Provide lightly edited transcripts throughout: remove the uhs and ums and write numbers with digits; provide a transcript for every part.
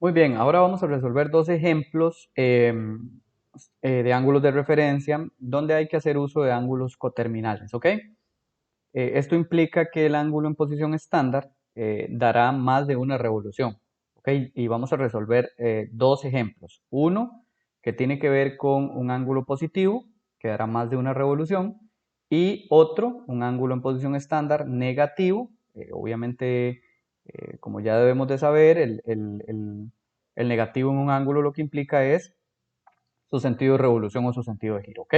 Muy bien, ahora vamos a resolver dos ejemplos de ángulos de referencia donde hay que hacer uso de ángulos coterminales, ¿ok? Esto implica que el ángulo en posición estándar dará más de una revolución, ¿ok? Y vamos a resolver dos ejemplos. Uno que tiene que ver con un ángulo positivo, que dará más de una revolución, y otro, un ángulo en posición estándar negativo. Obviamente, como ya debemos de saber, el negativo en un ángulo lo que implica es su sentido de revolución o su sentido de giro, ¿ok?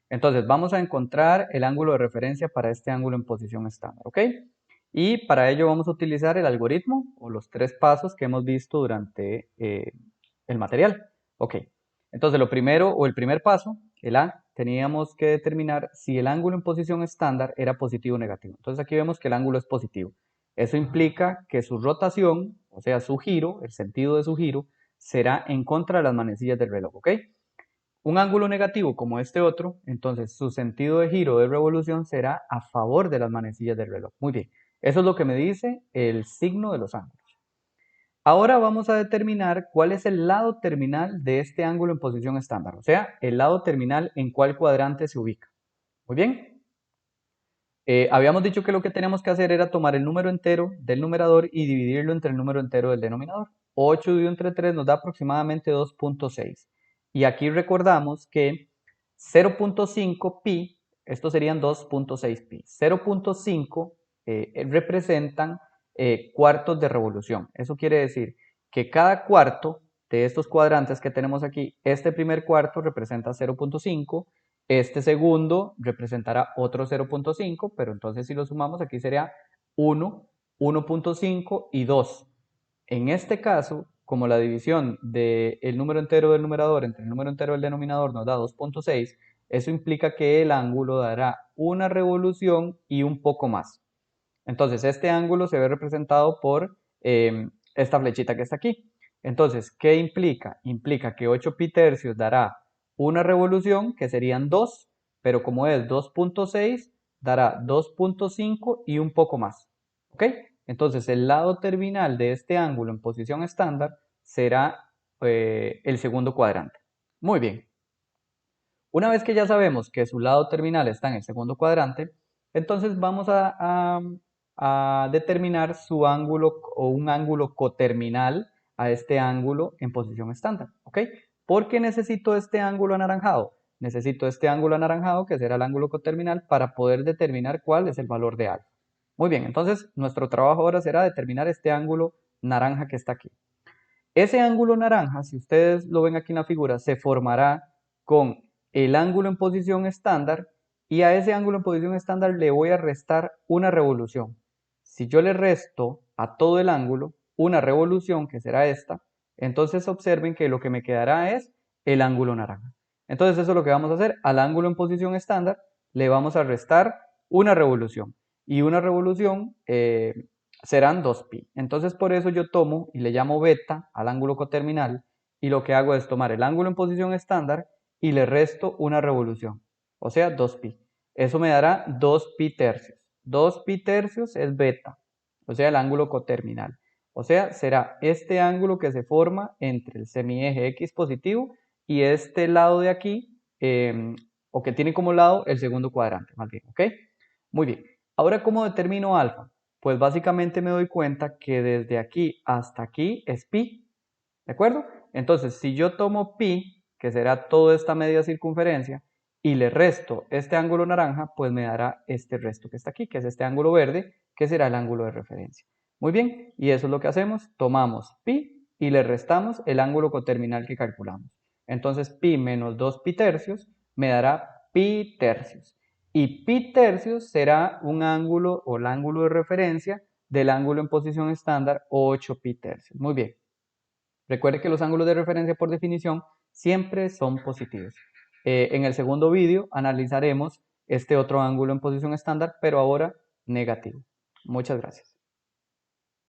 Entonces vamos a encontrar el ángulo de referencia para este ángulo en posición estándar, ¿ok? Y para ello vamos a utilizar el algoritmo o los tres pasos que hemos visto durante el material. Ok, entonces lo primero o el primer paso, el A, teníamos que determinar si el ángulo en posición estándar era positivo o negativo. Entonces aquí vemos que el ángulo es positivo. Eso implica que su rotación, o sea, su giro, el sentido de su giro, será en contra de las manecillas del reloj, ¿ok? Un ángulo negativo como este otro, entonces su sentido de giro de revolución será a favor de las manecillas del reloj. Muy bien, eso es lo que me dice el signo de los ángulos. Ahora vamos a determinar cuál es el lado terminal de este ángulo en posición estándar, o sea, el lado terminal en cuál cuadrante se ubica. Muy bien, habíamos dicho que lo que teníamos que hacer era tomar el número entero del numerador y dividirlo entre el número entero del denominador. 8 dividido entre 3 nos da aproximadamente 2.6. Y aquí recordamos que 0.5 pi, estos serían 2.6 pi. 0.5 representan cuartos de revolución. Eso quiere decir que cada cuarto de estos cuadrantes que tenemos aquí, este primer cuarto representa 0.5, este segundo representará otro 0.5, pero entonces si lo sumamos aquí sería 1, 1.5 y 2. En este caso, como la división del número entero del numerador entre el número entero del denominador nos da 2.6, eso implica que el ángulo dará una revolución y un poco más. Entonces este ángulo se ve representado por esta flechita que está aquí. Entonces, ¿qué implica? Implica que 8 pi tercios dará una revolución, que serían 2, pero como es 2.6, dará 2.5 y un poco más. ¿Ok? Entonces, el lado terminal de este ángulo en posición estándar será el segundo cuadrante. Muy bien. Una vez que ya sabemos que su lado terminal está en el segundo cuadrante, entonces vamos a determinar su ángulo o un ángulo coterminal a este ángulo en posición estándar, ¿ok? ¿Por qué necesito este ángulo anaranjado? Necesito este ángulo anaranjado, que será el ángulo coterminal, para poder determinar cuál es el valor de alfa. Muy bien, entonces nuestro trabajo ahora será determinar este ángulo naranja que está aquí. Ese ángulo naranja, si ustedes lo ven aquí en la figura, se formará con el ángulo en posición estándar y a ese ángulo en posición estándar le voy a restar una revolución. Si yo le resto a todo el ángulo una revolución, que será esta, entonces observen que lo que me quedará es el ángulo naranja. Entonces eso es lo que vamos a hacer. Al ángulo en posición estándar le vamos a restar una revolución. Y una revolución serán 2pi. Entonces por eso yo tomo y le llamo beta al ángulo coterminal y lo que hago es tomar el ángulo en posición estándar y le resto una revolución, o sea 2pi. Eso me dará 2pi tercios. 2pi tercios es beta, o sea el ángulo coterminal. O sea, será este ángulo que se forma entre el semieje X positivo y este lado de aquí, o que tiene como lado el segundo cuadrante, más bien, ¿ok? Muy bien. Ahora, ¿cómo determino alfa? Pues básicamente me doy cuenta que desde aquí hasta aquí es pi, ¿de acuerdo? Entonces, si yo tomo pi, que será toda esta media circunferencia, y le resto este ángulo naranja, pues me dará este resto que está aquí, que es este ángulo verde, que será el ángulo de referencia. Muy bien, y eso es lo que hacemos, tomamos pi y le restamos el ángulo coterminal que calculamos. Entonces, pi menos 2 pi tercios me dará pi tercios. Y pi tercios será un ángulo o el ángulo de referencia del ángulo en posición estándar 8 pi tercios. Muy bien. Recuerde que los ángulos de referencia por definición siempre son positivos. En el segundo vídeo analizaremos este otro ángulo en posición estándar, pero ahora negativo. Muchas gracias.